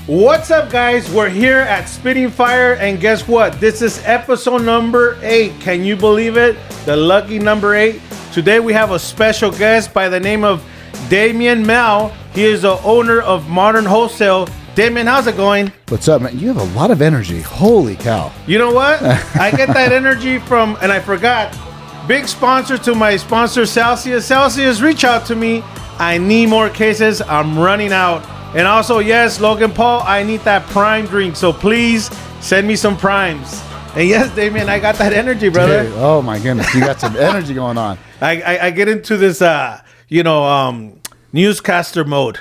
What's up, guys? We're here at Spitting Fire, and guess what? This is episode number 8. Can you believe it? The lucky number 8. Today we have a special guest by the name of Damien Melle. He is the owner of Modern Wholesale. Damien, how's it going? What's up, man? You have a lot of energy. Holy cow. You know what? I get that energy from, and I forgot, big sponsor to my sponsor, Celsius. Celsius, reach out to me. I need more cases. I'm running out. And also, yes, Logan Paul, I need that Prime drink. So please send me some Primes. And yes, Damien, I got that energy, brother. Dude, oh my goodness, you got some energy going on. I get into this, newscaster mode.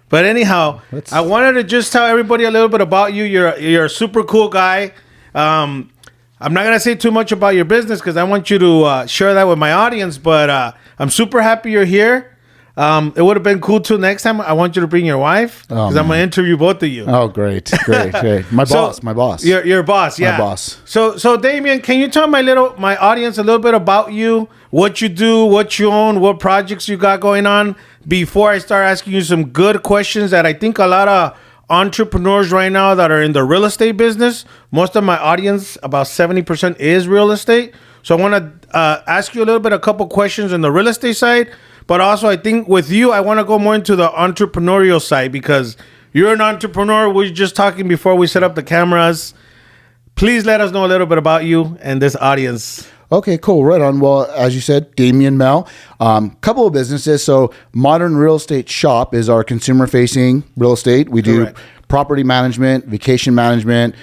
But anyhow, I wanted to just tell everybody a little bit about you. You're a super cool guy. I'm not gonna say too much about your business because I want you to share that with my audience. But I'm super happy you're here. It would have been cool too. Next time, I want you to bring your wife because I'm gonna interview both of you. Oh, great. My boss. Your boss, yeah. My boss. So Damien, can you tell my audience a little bit about you, what you do, what you own, what projects you got going on, before I start asking you some good questions that I think a lot of entrepreneurs right now that are in the real estate business, most of my audience, about 70% is real estate. So I want to ask you a couple questions on the real estate side. But also, I think with you, I want to go more into the entrepreneurial side because you're an entrepreneur. We were just talking before we set up the cameras. Please let us know a little bit about you and this audience. Okay, cool. Right on. Well, as you said, Damien Melle, couple of businesses. So Modern Real Estate Shop is our consumer-facing real estate. We do property management, vacation management,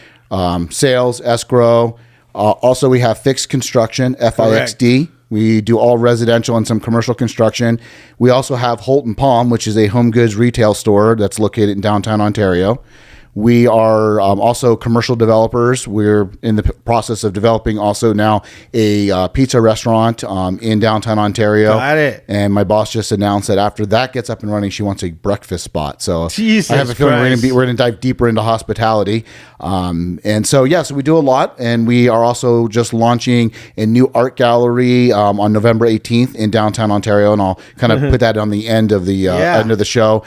sales, escrow. Also, we have fixed construction, FIXD. We do all residential and some commercial construction. We also have Holt & Palm, which is a home goods retail store that's located in downtown Ontario. We are also commercial developers. We're in the process of developing also now a pizza restaurant in downtown Ontario. Got it. And my boss just announced that after that gets up and running, she wants a breakfast spot. So Jesus I have a feeling we're going to dive deeper into hospitality. So we do a lot. And we are also just launching a new art gallery on November 18th in downtown Ontario. And I'll kind of put that on the end of the end of the show.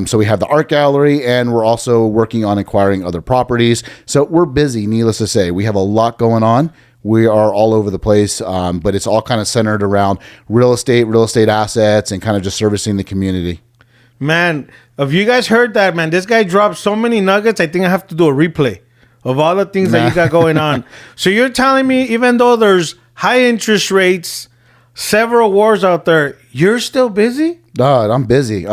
So we have the art gallery, and we're also working on acquiring other properties. So we're busy, needless to say. We have a lot going on. We are all over the place, but it's all kind of centered around real estate assets, and kind of just servicing the community. Man, have you guys heard that, man? This guy dropped so many nuggets, I think I have to do a replay of all the things that you got going on. So you're telling me even though there's high interest rates, several wars out there, you're still busy? God, I'm busy.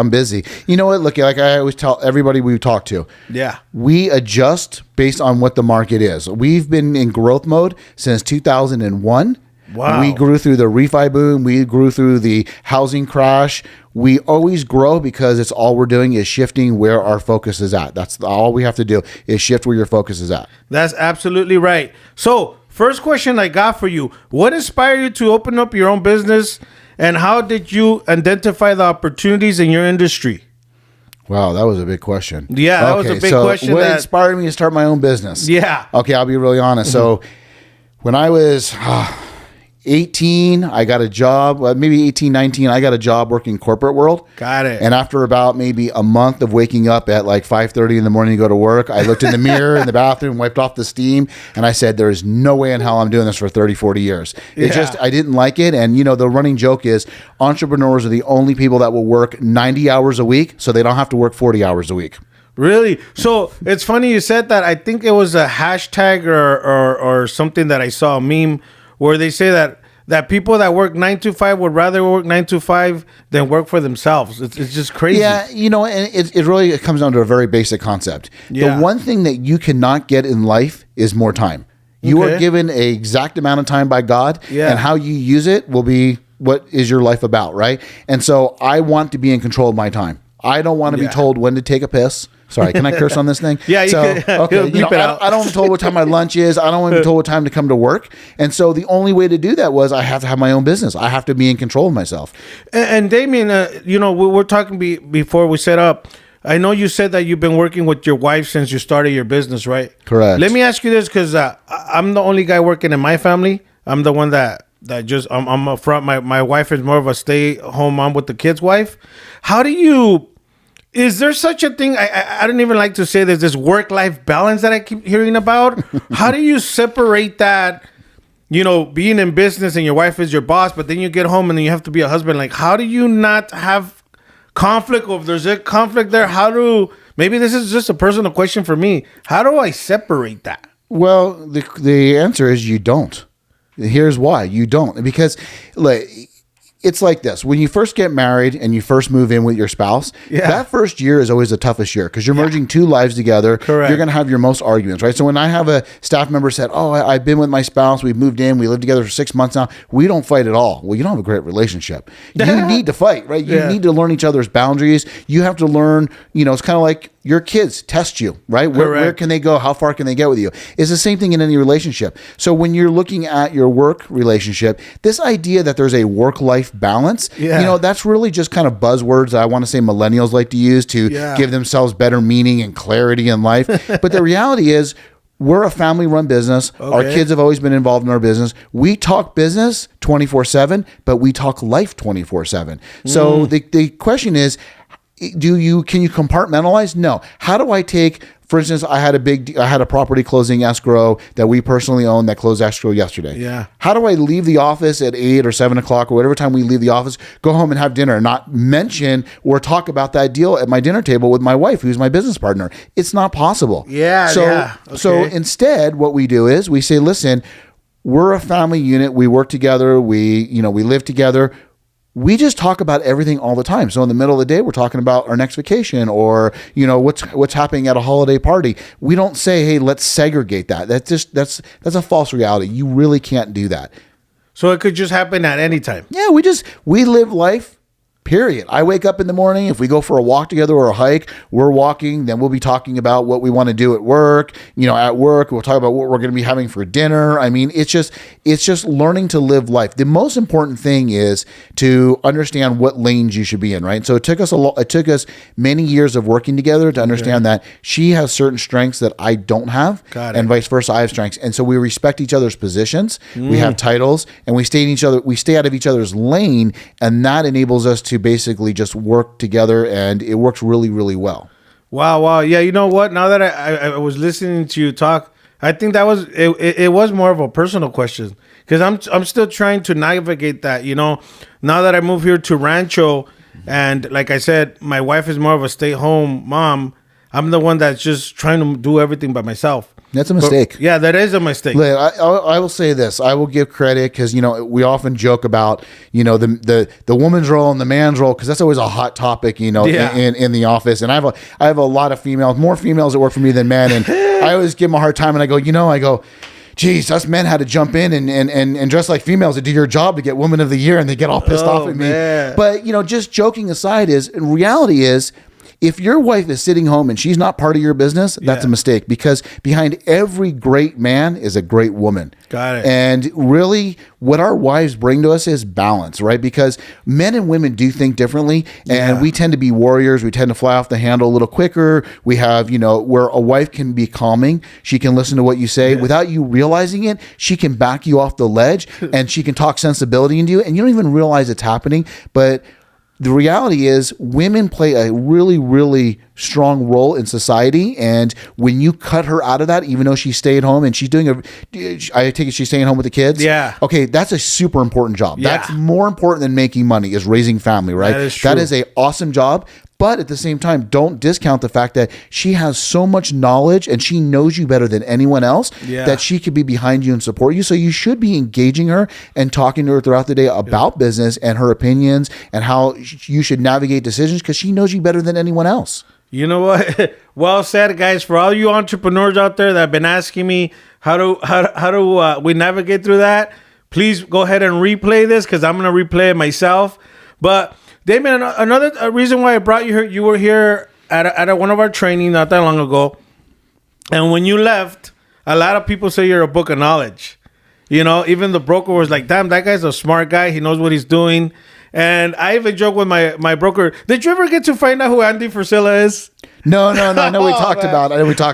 You know what? Look, like I always tell everybody we talk to. Yeah. We adjust based on what the market is. We've been in growth mode since 2001. Wow. We grew through the refi boom. We grew through the housing crash. We always grow because it's all we're doing is shifting where our focus is at. That's all we have to do is shift where your focus is at. That's absolutely right. So, first question I got for you. What inspired you to open up your own business, and how did you identify the opportunities in your industry? Wow, that was a big question. Yeah, that was a big question. What inspired me to start my own business? Yeah. Okay, I'll be really honest. So when I was 18, I got a job, maybe 18, 19, I got a job working in corporate world. Got it. And after about maybe a month of waking up at like 5:30 in the morning to go to work, I looked in the mirror in the bathroom, wiped off the steam, and I said, there is no way in hell I'm doing this for 30, 40 years. I didn't like it. And, the running joke is entrepreneurs are the only people that will work 90 hours a week, so they don't have to work 40 hours a week. Really? So it's funny you said that. I think it was a hashtag or something that I saw, a meme, where they say that people that work 9 to 5 would rather work 9 to 5 than work for themselves. It's just crazy. Yeah, and it really comes down to a very basic concept. Yeah. The one thing that you cannot get in life is more time. You are given an exact amount of time by God, and how you use it will be what is your life about, right? And so I want to be in control of my time. I don't want to be told when to take a piss. Sorry, can I curse on this thing? Yeah, you can. Okay, I don't want to be told what time my lunch is. I don't want to be told what time to come to work. And so the only way to do that was I have to have my own business. I have to be in control of myself. And Damien, we're talking before we set up. I know you said that you've been working with your wife since you started your business, right? Correct. Let me ask you this, because I'm the only guy working in my family. I'm the one that just I'm up front. My wife is more of a stay-home mom with the kids' wife. How do you? is there such a thing? I don't even like to say there's this work-life balance that I keep hearing about. How do you separate that, being in business and your wife is your boss, but then you get home and then you have to be a husband? Like, how do you not have conflict? Or if there's a conflict there, maybe this is just a personal question for me. How do I separate that? Well, the answer is you don't. Here's why you don't. Because it's like this. When you first get married and you first move in with your spouse, that first year is always the toughest year because you're merging two lives together. Correct. You're going to have your most arguments, right? So when I have a staff member said, I've been with my spouse, we've moved in, we live together for 6 months now, we don't fight at all. Well, you don't have a great relationship. You need to fight, right? You need to learn each other's boundaries. You have to learn, it's kind of like your kids test you, right? Where can they go? How far can they get with you? It's the same thing in any relationship. So when you're looking at your work relationship, this idea that there's a work-life balance, that's really just kind of buzzwords that I want to say millennials like to use to give themselves better meaning and clarity in life. But the reality is, we're a family-run business. Okay. Our kids have always been involved in our business. We talk business 24/7, but we talk life 24/7. So the question is, can you compartmentalize? No. How do I take, for instance, I had a property closing escrow that we personally own that closed escrow yesterday. Yeah. How do I leave the office at 8 or 7 o'clock or whatever time we leave the office, go home and have dinner, not mention or talk about that deal at my dinner table with my wife, who's my business partner? It's not possible. Yeah. So instead, what we do is we say, listen, we're a family unit. We work together. We live together. We just talk about everything all the time. So in the middle of the day, we're talking about our next vacation or, what's happening at a holiday party. We don't say, hey, let's segregate that. That's a false reality. You really can't do that. So it could just happen at any time. Yeah, we live life. Period. I wake up in the morning. If we go for a walk together or a hike, we're walking. Then we'll be talking about what we want to do at work. At work, we'll talk about what we're going to be having for dinner. I mean, it's just learning to live life. The most important thing is to understand what lanes you should be in, right? So it took us many years of working together to understand that she has certain strengths that I don't have, and vice versa. I have strengths, and so we respect each other's positions. We have titles, and we stay out of each other's lane, and that enables us to basically just work together, and it works really, really well. Wow. Yeah, you know what? Now that I was listening to you talk, I think that was it was more of a personal question because I'm still trying to navigate that. Now that I moved here to Rancho, and like I said, my wife is more of a stay-home mom. I'm the one that's just trying to do everything by myself. That's a mistake. But, yeah, that is a mistake. I will say this. I will give credit because, we often joke about, the woman's role and the man's role because that's always a hot topic, in the office. And I have a lot of more females that work for me than men. And I always give them a hard time. And I go, geez, us men had to jump in and dress like females to do your job to get Woman of the Year. And they get all pissed off at me. Man. But, just joking aside reality is, if your wife is sitting home and she's not part of your business, that's a mistake because behind every great man is a great woman. Got it. And really what our wives bring to us is balance, right? Because men and women do think differently and we tend to be warriors. We tend to fly off the handle a little quicker. We have, where a wife can be calming. She can listen to what you say without you realizing it. She can back you off the ledge and she can talk sensibility into you and you don't even realize it's happening. But the reality is women play a really, really strong role in society. And when you cut her out of that, even though she's staying home and she's I take it she's staying home with the kids. Yeah. Okay. That's a super important job. Yeah. That's more important than making money is raising family, right? That is true. That is a awesome job. But at the same time, don't discount the fact that she has so much knowledge and she knows you better than anyone else that she could be behind you and support you. So you should be engaging her and talking to her throughout the day about business and her opinions and how you should navigate decisions because she knows you better than anyone else. You know what? Well said, guys. For all you entrepreneurs out there that have been asking me how do we navigate through that, please go ahead and replay this because I'm going to replay it myself. But Damien, another reason why I brought you here, you were here at one of our trainings not that long ago. And when you left, a lot of people say you're a book of knowledge. Even the broker was like, damn, that guy's a smart guy. He knows what he's doing. And I even joke with my broker. Did you ever get to find out who Andy Frisilla is? No. I know we talked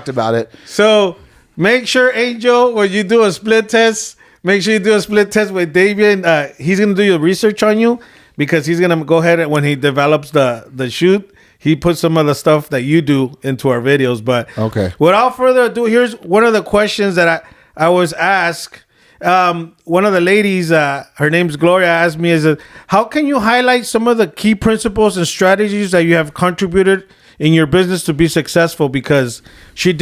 about it. So make sure, Angel, when you do a split test, make sure you do a split test with Damien. He's going to do your research on you. Because he's going to go ahead and when he develops the shoot, he put some of the stuff that you do into our videos. But okay, without further ado, here's one of the questions that I was asked. One of the ladies, her name's Gloria, asked me, how can you highlight some of the key principles and strategies that you have contributed in your business to be successful? Because she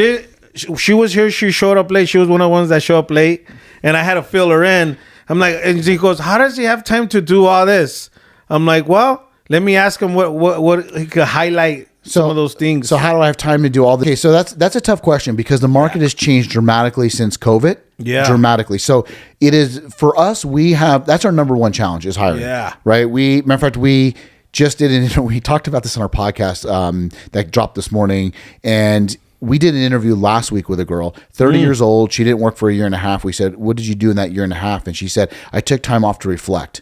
was here, she showed up late. She was one of the ones that showed up late, and I had to fill her in. I'm like, and she goes, how does he have time to do all this? I'm like, well, let me ask him what he could highlight some of those things. So how do I have time to do all this? Okay, so that's a tough question because the market has changed dramatically since COVID. Yeah. Dramatically. So it is, for us, that's our number one challenge is hiring. Yeah. Right? Matter of fact, we just did we talked about this on our podcast that dropped this morning, and we did an interview last week with a girl, 30 years old. She didn't work for a year and a half. We said, what did you do in that year and a half? And she said, I took time off to reflect.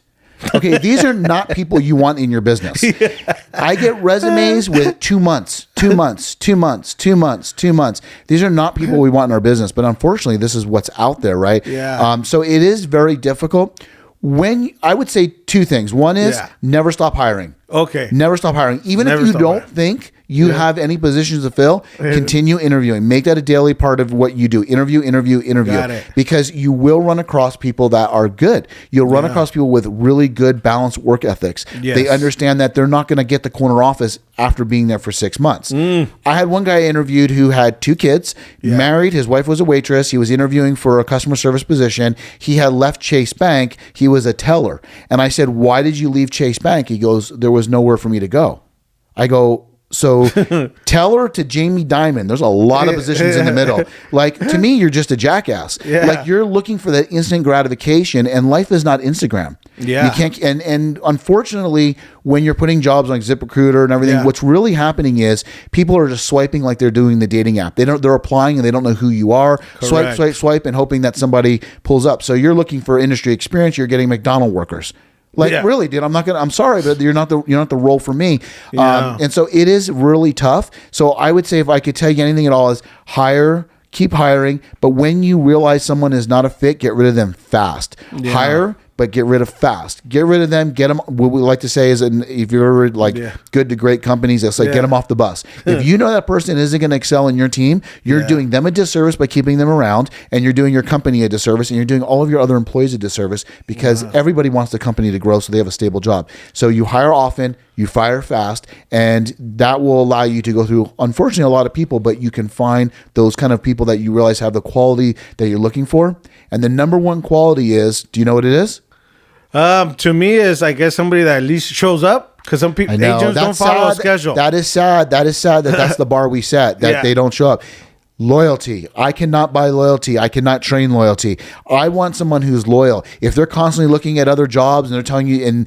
Okay, these are not people you want in your business. Yeah. I get resumes with 2 months, 2 months, 2 months, 2 months, 2 months. These are not people we want in our business, but unfortunately, this is what's out there, right? Yeah. So it is very difficult. I would say two things. One is never stop hiring. Okay. Never stop hiring. Even if you don't think you have any positions to fill, continue interviewing. Make that a daily part of what you do. Interview. Got it. Because you will run across people that are good. You'll run across people with really good balanced work ethics. Yes. They understand that they're not going to get the corner office after being there for 6 months. I had one guy interviewed who had 2 kids, married. His wife was a waitress. He was interviewing for a customer service position. He had left Chase Bank. He was a teller. And I said, why did you leave Chase Bank? He goes, there was nowhere for me to go. I go, so teller to Jamie Dimon, there's a lot of positions in the middle. Like, to me, you're just a jackass. Yeah. Like, you're looking for that instant gratification, and life is not Instagram. Yeah. You can't, and unfortunately, when you're putting jobs on ZipRecruiter and everything, what's really happening is people are just swiping like they're doing the dating app. They're applying and they don't know who you are. Correct. Swipe, and hoping that somebody pulls up. So you're looking for industry experience. You're getting McDonald's workers. Like, really, dude, I'm sorry, but you're not the role for me. Yeah. And so it is really tough. So I would say, if I could tell you anything at all, is keep hiring. But when you realize someone is not a fit, get rid of them fast. Yeah. Hire, but get rid of fast. Get rid of them. Get them. What we like to say is, if you're ever good to great companies, it's like get them off the bus. If you know that person isn't going to excel in your team, you're doing them a disservice by keeping them around, and you're doing your company a disservice, and you're doing all of your other employees a disservice, because everybody wants the company to grow so they have a stable job. So you hire often, you fire fast, and that will allow you to go through, unfortunately, a lot of people, but you can find those kind of people that you realize have the quality that you're looking for. And the number one quality is, do you know what it is? To me, is, I guess, somebody that at least shows up, because some people, agents don't follow a schedule. That is sad. That's the bar we set, that they don't show up. Loyalty. I cannot buy loyalty. I cannot train loyalty. I want someone who's loyal. If they're constantly looking at other jobs and they're telling you,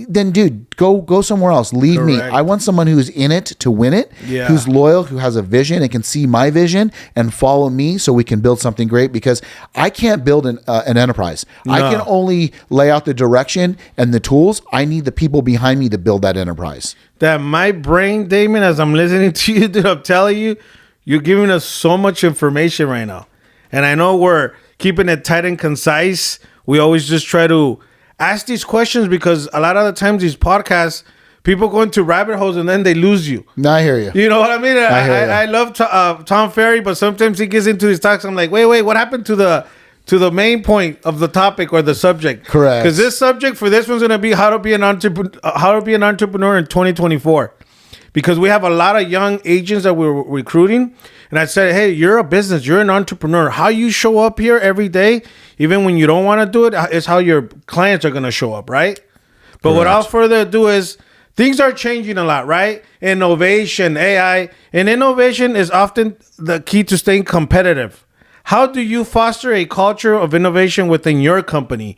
then dude, go somewhere else. Leave me. I want someone who's in it to win it, who's loyal, who has a vision and can see my vision and follow me, so we can build something great. Because I can't build an enterprise. No. I can only lay out the direction and the tools. I need the people behind me to build that enterprise. That my brain, Damien, as I'm listening to you, dude, I'm telling you, you're giving us so much information right now. And I know we're keeping it tight and concise. We always just try to ask these questions, because a lot of the times these podcasts, people go into rabbit holes and then they lose you. No, I hear you. You know what I mean? I love Tom Ferry, but sometimes he gets into these talks. I'm like, wait, what happened to the main point of the topic or the subject? Correct. Because this subject for this one's going to be how to be an entrepreneur in 2024. Because we have a lot of young agents that we're recruiting. And I said, hey, you're a business. You're an entrepreneur. How you show up here every day, even when you don't want to do it, is how your clients are going to show up, right? But without further ado, is things are changing a lot, right? Innovation, AI. And innovation is often the key to staying competitive. How do you foster a culture of innovation within your company,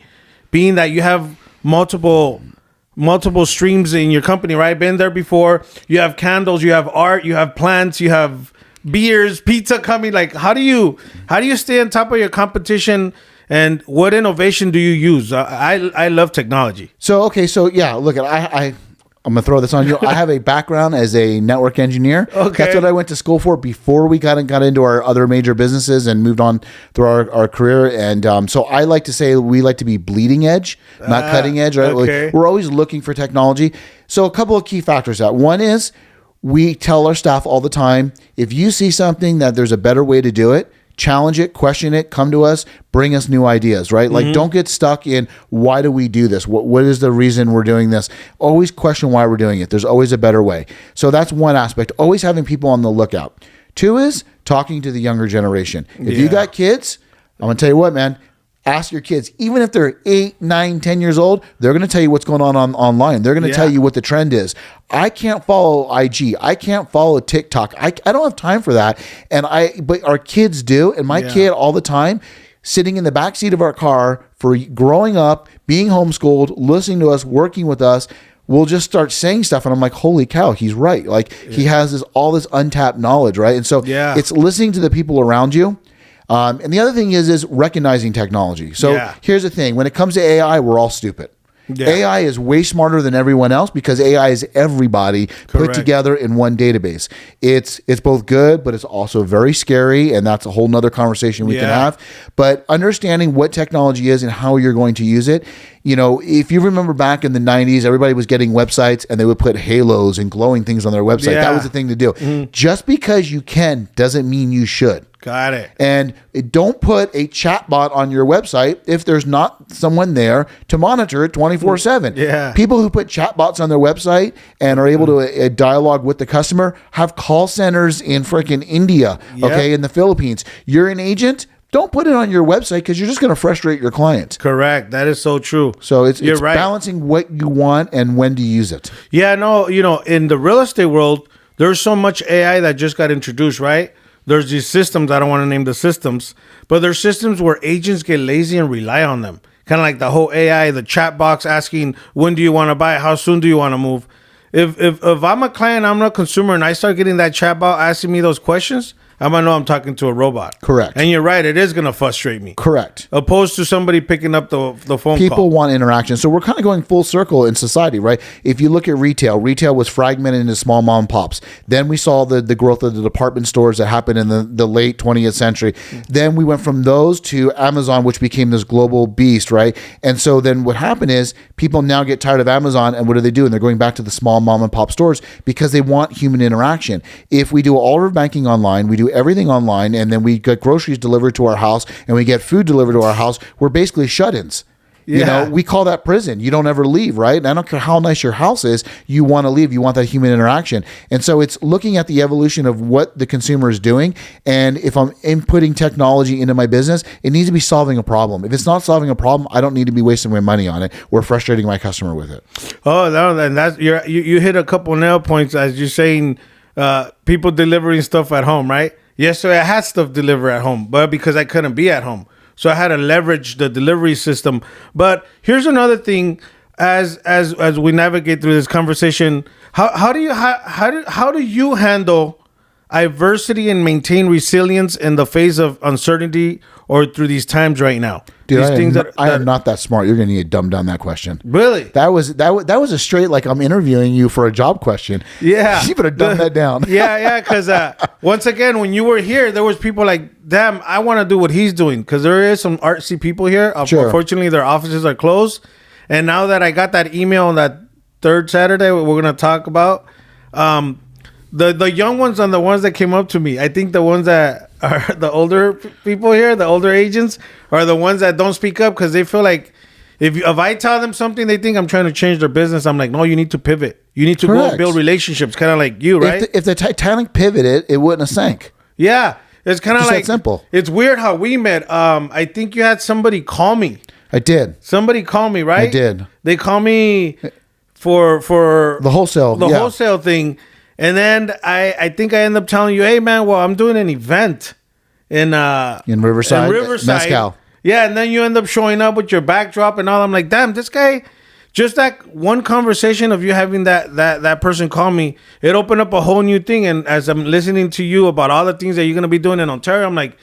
being that you have multiple streams in your company, right? Been there before. You have candles, you have art, you have plants, you have beers, pizza coming. Like, how do you stay on top of your competition, and what innovation do you use? I love technology. So yeah, look, I'm gonna throw this on you. I have a background as a network engineer. Okay. That's what I went to school for before we got into our other major businesses and moved on through our career. And so I like to say we like to be bleeding edge, not cutting edge. Right? Okay. We're always looking for technology. So a couple of key factors. One is we tell our staff all the time, if you see something that there's a better way to do it, challenge it, question it, come to us, bring us new ideas, right? Like, don't get stuck in, why do we do this? What is the reason we're doing this? Always question why we're doing it. There's always a better way. So that's one aspect, always having people on the lookout. 2 is talking to the younger generation. If you got kids, I'm going to tell you what, man, ask your kids, even if they're 8, 9, 10 years old, they're going to tell you what's going on online. They're going to tell you what the trend is. I can't follow IG. I can't follow TikTok. I don't have time for that. But our kids do. And my kid all the time, sitting in the backseat of our car for growing up, being homeschooled, listening to us, working with us, we'll just start saying stuff. And I'm like, holy cow, he's right. Like he has all this untapped knowledge, right? And so it's listening to the people around you. And the other thing is recognizing technology. So here's the thing. When it comes to AI, we're all stupid. AI is way smarter than everyone else because AI is everybody put together in one database. It's both good, but it's also very scary. And that's a whole nother conversation we can have. But understanding what technology is and how you're going to use it. You know, if you remember back in the 90s, everybody was getting websites and they would put halos and glowing things on their website. That was the thing to do. Just because you can doesn't mean you should. Got it. And don't put a chatbot on your website if there's not someone there to monitor it 24/7. Yeah. People who put chatbots on their website and are able to dialogue with the customer have call centers in freaking India, okay, in the Philippines. You're an agent. Don't put it on your website because you're just going to frustrate your clients. Correct. That is so true. So it's right. Balancing what you want and when to use it. Yeah, no, you know, in the real estate world, there's so much AI that just got introduced, right? There's these systems, I don't want to name the systems, but there's systems where agents get lazy and rely on them. Kind of like the whole AI, the chat box asking, when do you want to buy? How soon do you want to move? If I'm a client, I'm a consumer, and I start getting that chat bot asking me those questions, I'm going to know I'm talking to a robot. Correct. And you're right, it is going to frustrate me. Correct. Opposed to somebody picking up the phone call. People want interaction. So we're kind of going full circle in society, right? If you look at retail was fragmented into small mom and pops. Then we saw the growth of the department stores that happened in the late 20th century. Then we went from those to Amazon, which became this global beast, right? And so then what happened is people now get tired of Amazon, and what do they do? And they're going back to the small mom and pop stores because they want human interaction. If we do all of our banking online, we do everything online, and then we get groceries delivered to our house and we get food delivered to our house, we're basically shut-ins. You know, we call that prison. You don't ever leave, right? And I don't care how nice your house is, you want to leave. You want that human interaction. And so it's looking at the evolution of what the consumer is doing. And if I'm inputting technology into my business, it needs to be solving a problem. If it's not solving a problem, I don't need to be wasting my money on it or frustrating my customer with it. Oh, no, and that's you hit a couple nail points as you're saying, people delivering stuff at home, right? Yesterday I had stuff delivered at home, but because I couldn't be at home. So I had to leverage the delivery system. But here's another thing as we navigate through this conversation, how do you handle adversity and maintain resilience in the face of uncertainty or through these times right now? Dude, these I am not that smart. You're going to need to dumb down that question. Really? That was a straight, like, I'm interviewing you for a job question. Yeah. You better dumb that down. Yeah. Because once again, when you were here, there was people like, damn, I want to do what he's doing. Because there is some artsy people here. Sure. Unfortunately, their offices are closed. And now that I got that email on that third Saturday, we're going to talk about the young ones and the ones that came up to me. I think the ones that are the older people here, the older agents, are the ones that don't speak up because they feel like if I tell them something, they think I'm trying to change their business. I'm like, no, you need to pivot. You need to go and build relationships, kind of like you, right? If the Titanic pivoted, it wouldn't have sank. Yeah, it's kind of like that simple. It's weird how we met. I think you had somebody call me. I did. Somebody called me, right? I did. They call me for the wholesale wholesale thing. And then I think I end up telling you, hey, man, well, I'm doing an event in Riverside, Mezcal. Yeah, and then you end up showing up with your backdrop and all. I'm like, damn, this guy, just that one conversation of you having that person call me, it opened up a whole new thing. And as I'm listening to you about all the things that you're going to be doing in Ontario, I'm like,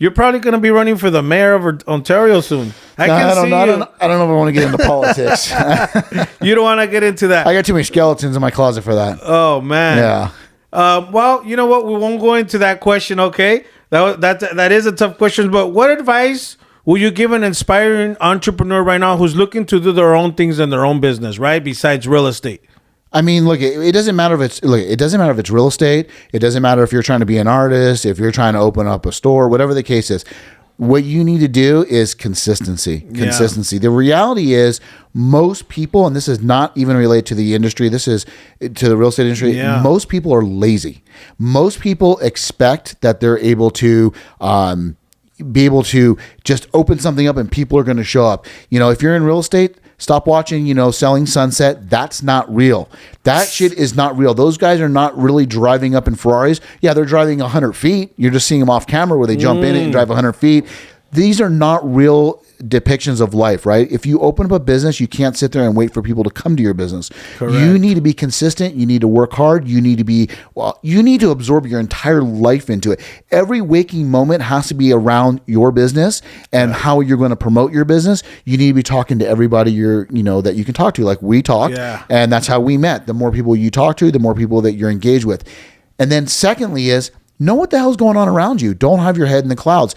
you're probably going to be running for the mayor of Ontario soon. I don't know if I want to get into politics. You don't want to get into that. I got too many skeletons in my closet for that. Oh, man. Yeah. Well, you know what? We won't go into that question, okay? That is a tough question. But what advice will you give an inspiring entrepreneur right now who's looking to do their own things in their own business, right? Besides real estate. I mean, look, it doesn't matter if it's real estate. It doesn't matter if you're trying to be an artist, if you're trying to open up a store, whatever the case is. What you need to do is consistency. Consistency. The reality is most people, and this is not even related to the industry, this is to the real estate industry, most people are lazy. Most people expect that they're able to be able to just open something up and people are going to show up. If you're in real estate, stop watching, Selling Sunset. That's not real. That shit is not real. Those guys are not really driving up in Ferraris. Yeah, they're driving 100 feet. You're just seeing them off camera where they jump in it and drive 100 feet. These are not real depictions of life, right? If you open up a business, you can't sit there and wait for people to come to your business. Correct. You need to be consistent. You need to work hard. You need to absorb your entire life into it. Every waking moment has to be around your business and how you're going to promote your business. You need to be talking to everybody that you can talk to, like we talked. And that's how we met. The more people you talk to, the more people that you're engaged with. And then secondly is know what the hell's going on around you. Don't have your head in the clouds.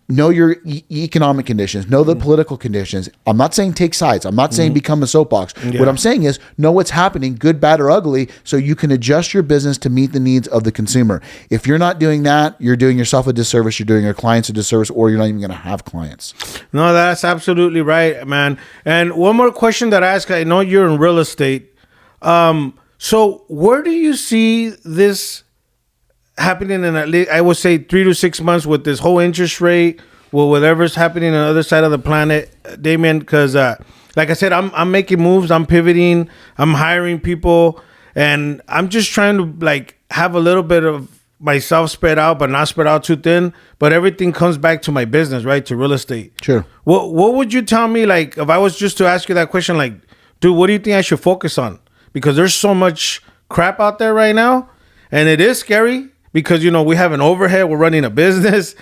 Know your economic conditions, know the political conditions. I'm not saying take sides. I'm not saying become a soapbox. What I'm saying is know what's happening, good, bad, or ugly, so you can adjust your business to meet the needs of the consumer. If you're not doing that, you're doing yourself a disservice, you're doing your clients a disservice, or you're not even going to have clients. No, that's absolutely right, man. And one more question that I ask, I know you're in real estate. So where do you see this happening in at least, I would say 3 to 6 months with this whole interest rate, with whatever's happening on the other side of the planet, Damien? Because like I said, I'm making moves, I'm pivoting, I'm hiring people, and I'm just trying to have a little bit of myself spread out, but not spread out too thin. But everything comes back to my business, right? To real estate. Sure. What would you tell me, if I was just to ask you that question, dude, what do you think I should focus on? Because there's so much crap out there right now, and it is scary. Because, we have an overhead. We're running a business.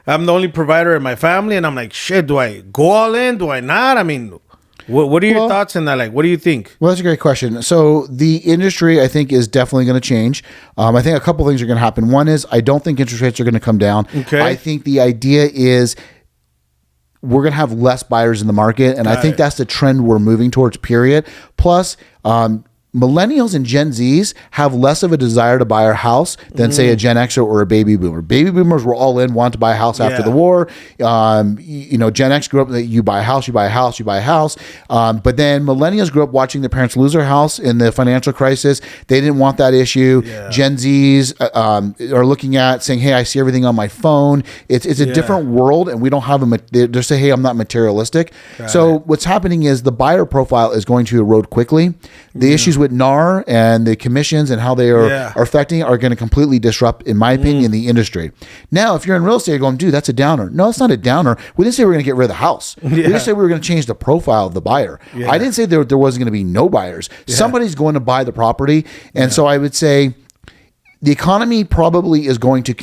I'm the only provider in my family. And I'm like, shit, do I go all in? Do I not? I mean, what are your thoughts on that? What do you think? Well, that's a great question. So the industry, I think, is definitely going to change. I think a couple of things are going to happen. One is I don't think interest rates are going to come down. Okay. I think the idea is we're going to have less buyers in the market. And I think that's the trend we're moving towards, period. Plus, millennials and Gen Zs have less of a desire to buy our house than say a Gen Xer or a baby boomer. Baby boomers were all in, wanted to buy a house after the war. Gen X grew up that you buy a house, you buy a house, you buy a house. But then millennials grew up watching their parents lose their house in the financial crisis. They didn't want that issue. Gen Zs are looking at saying, hey, I see everything on my phone. It's a different world, and we don't have they say, hey, I'm not materialistic. So what's happening is the buyer profile is going to erode quickly. The issues with NAR and the commissions and how they are affecting are going to completely disrupt, in my opinion, the industry. Now, if you're in real estate, you're going, dude, that's a downer. No, it's not a downer. We didn't say we were going to get rid of the house. We didn't say we were going to change the profile of the buyer. I didn't say there wasn't going to be no buyers. Somebody's going to buy the property. And so I would say the economy probably is going to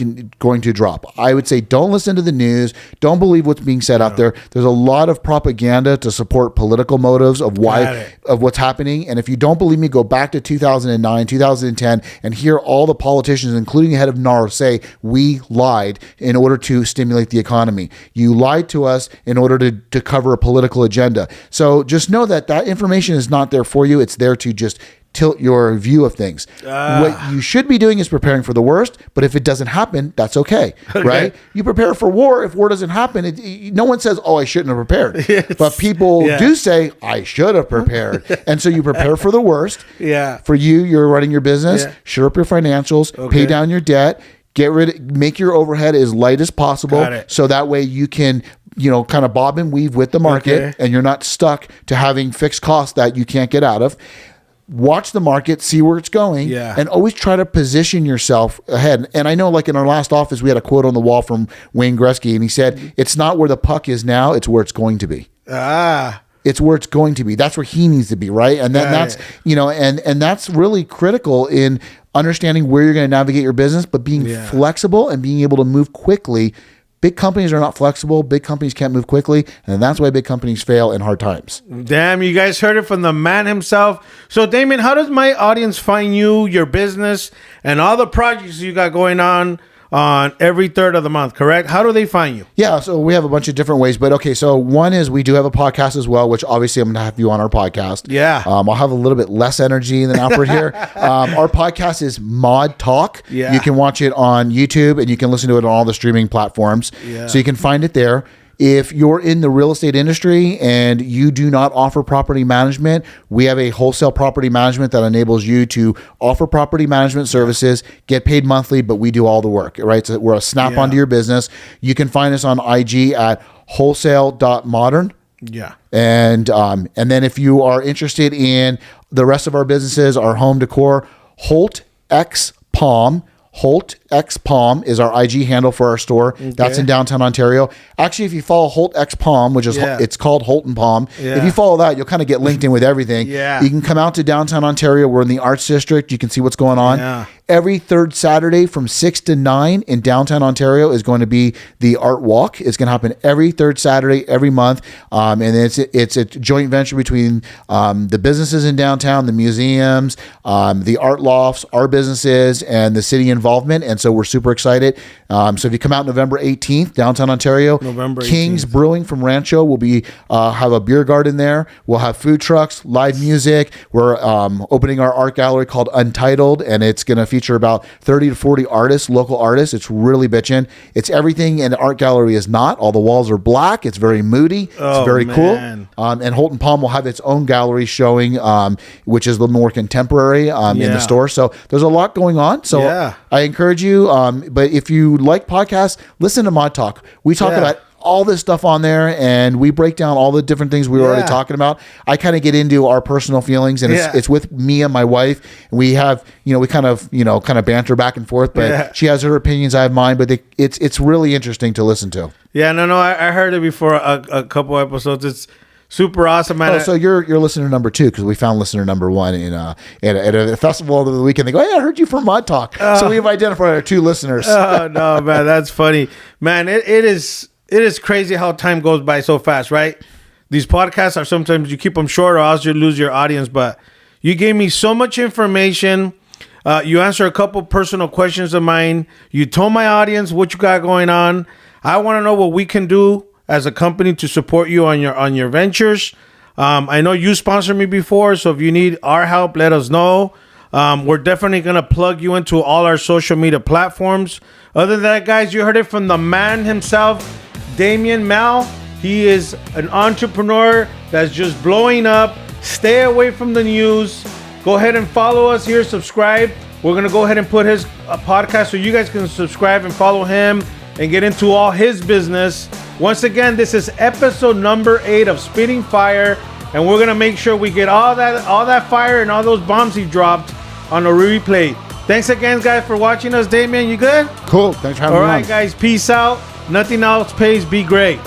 drop. I would say don't listen to the news. Don't believe what's being said out there. There's a lot of propaganda to support political motives of what's happening. And if you don't believe me, go back to 2009, 2010, and hear all the politicians, including the head of NAR, say we lied in order to stimulate the economy. You lied to us in order to cover a political agenda. So just know that information is not there for you. It's there to just tilt your view of things. What you should be doing is preparing for the worst, but if it doesn't happen, that's okay. Right? You prepare for war. If war doesn't happen, no one says, oh, I shouldn't have prepared. But people do say, I should have prepared. And so you prepare for the worst. For you're running your business, shore up your financials, pay down your debt, make your overhead as light as possible, so that way you can kind of bob and weave with the market, and you're not stuck to having fixed costs that you can't get out of. Watch the market, see where it's going, and always try to position yourself ahead. And I know, in our last office, we had a quote on the wall from Wayne Gretzky, and he said, it's not where the puck is now, it's where it's going to be. It's where it's going to be. That's where he needs to be, right? And then that's, and that's really critical in understanding where you're going to navigate your business, but being flexible and being able to move quickly. Big companies are not flexible. Big companies can't move quickly. And that's why big companies fail in hard times. Damn, you guys heard it from the man himself. So, Damien, how does my audience find you, your business, and all the projects you got going on on every third of the month, correct? How do they find you? Yeah, so we have a bunch of different ways, but okay, so one is we do have a podcast as well, which obviously I'm going to have you on our podcast. Yeah. I'll have a little bit less energy than Alfred here. Our podcast is Mod Talk. Yeah. You can watch it on YouTube and you can listen to it on all the streaming platforms. Yeah. So you can find it there. If you're in the real estate industry and you do not offer property management, we have a wholesale property management that enables you to offer property management services, get paid monthly, but we do all the work, right? So we're a snap onto your business. You can find us on IG at wholesale.modern. Yeah. And then if you are interested in the rest of our businesses, our home decor, Holt X Palm. Holt X Palm is our IG handle for our store. Okay. That's in downtown Ontario. Actually, if you follow Holt X Palm, which is it's called Holt and Palm, if you follow that, you'll kind of get linked in with everything. Yeah. You can come out to downtown Ontario. We're in the Arts District. You can see what's going on. Yeah. Every third Saturday from 6 to 9 in downtown Ontario is going to be the Art Walk. It's going to happen every third Saturday, every month. And it's a joint venture between the businesses in downtown, the museums, the art lofts, our businesses, and the city involvement. And so we're super excited. So if you come out November 18th, downtown Ontario, November 18th. King's Brewing from Rancho will be have a beer garden there. We'll have food trucks, live music. We're opening our art gallery called Untitled, and it's going to feature about 30 to 40 artists, local artists. It's really bitchin'. It's everything an art gallery is not. All the walls are black. It's very moody. It's very cool. And Holt and Palm will have its own gallery showing, which is a little more contemporary in the store. So there's a lot going on. So I encourage you. But if you like podcasts, listen to Mod Talk. We talk about all this stuff on there, and we break down all the different things we were already talking about. I kind of get into our personal feelings, and it's with me and my wife. And we have, we kind of banter back and forth, but she has her opinions, I have mine, but it's really interesting to listen to. Yeah, no, I heard it before a couple episodes. It's super awesome, man. Oh, so you're listener number 2, because we found listener number 1 at a festival over the weekend. They go, hey, I heard you from Mod Talk. So we've identified our 2 listeners. Oh, no, man, that's funny. Man, it is crazy how time goes by so fast, right? These podcasts are sometimes you keep them short or else you lose your audience, but you gave me so much information. You answer a couple personal questions of mine. You told my audience what you got going on. I want to know what we can do as a company to support you on your ventures. I know you sponsored me before, so if you need our help, let us know. We're definitely going to plug you into all our social media platforms. Other than that, guys, you heard it from the man himself, Damien Melle. He is an entrepreneur that's just blowing up. Stay away from the news. Go ahead and follow us here. Subscribe. We're going to go ahead and put his podcast so you guys can subscribe and follow him and get into all his business. Once again, this is episode number 8 of Spitting Fire, and we're going to make sure we get all that fire and all those bombs he dropped on a replay. Thanks again, guys, for watching us. Damien, you good? Cool. Thanks for having me on. All right, guys. Peace out. Nothing else pays. Be great.